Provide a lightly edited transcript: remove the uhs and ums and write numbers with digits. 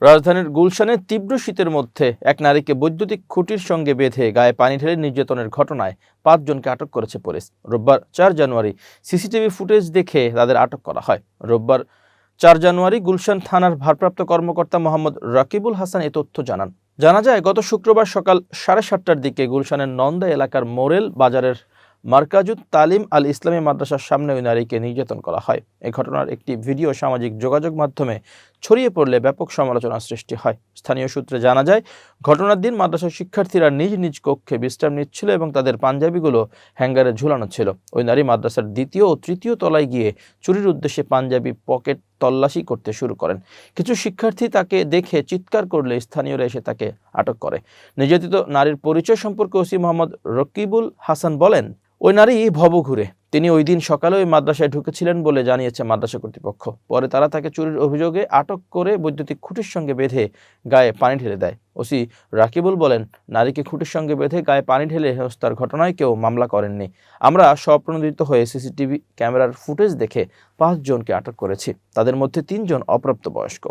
রাজধানীর গুলশানে তীব্র শীতের মধ্যে এক নারীকে বৈদ্যুতিক খুঁটির সঙ্গে বেঁধে গায়ে পানি ঢেলে নির্যাতনের ঘটনায় ৫ জনকে আটক করেছে পুলিশ। রোববার ৪ জানুয়ারি সিসিটিভি ফুটেজ দেখে তাদের আটক করা হয়। রোববার ৪ জানুয়ারি গুলশান থানার ভারপ্রাপ্ত কর্মকর্তা মোহাম্মদ রাকিবুল হাসান এ তথ্য জানান। জানা যায়, গত শুক্রবার সকাল ৭:৩০টার দিকে গুলশানের নন্দা এলাকার মোরেল বাজারের মার্কাজুত তালিম আল ইসলামী মাদ্রাসার সামনে ওই নারীকে নির্যাতন করা হয়। এই ঘটনার একটি ভিডিও সামাজিক যোগাযোগ মাধ্যমে ছড়িয়ে পড়লে ব্যাপক সমালোচনার সৃষ্টি হয়। স্থানীয় সূত্রে জানা যায়, ঘটনার দিন মাদ্রাসার শিক্ষার্থীরা নিজ নিজ কক্ষে বিশ্রাম নিচ্ছিল এবং তাদের পাঞ্জাবিগুলো হ্যাঙ্গারে ঝুলানো ছিল। ওই নারী মাদ্রাসার দ্বিতীয় ও তৃতীয় তলায় গিয়ে চুরির উদ্দেশ্যে পাঞ্জাবি পকেট তল্লাশি করতে শুরু করেন। কিছু শিক্ষার্থী তাকে দেখে চিৎকার করলে স্থানীয়রা এসে তাকে আটক করে। নির্যাতিত নারীর পরিচয় সম্পর্কে ওসি মোহাম্মদ রকিবুল হাসান বলেন, ওই নারী ভবঘুরে। তিনি ওই দিন সকালে ওই মাদ্রাসায় ঢুকেছিলেন বলে জানিয়েছে মাদ্রাসা কর্তৃপক্ষ। পরে তারা তাকে চুরির অভিযোগে আটক করে বৈদ্যুতিক খুঁটির সঙ্গে বেঁধে গায়ে পানি ঢেলে দেয়। ওসি রাকিবুল বলেন, নারীকে খুঁটির সঙ্গে বেঁধে গায়ে পানি ঢেলে হেনস্থার ঘটনায় কেউ মামলা করেননি। আমরা স্বপ্রণোদিত হয়ে সিসিটিভি ক্যামেরার ফুটেজ দেখে ৫ জনকে আটক করেছি। তাদের মধ্যে ৩ জন অপ্রাপ্তবয়স্ক।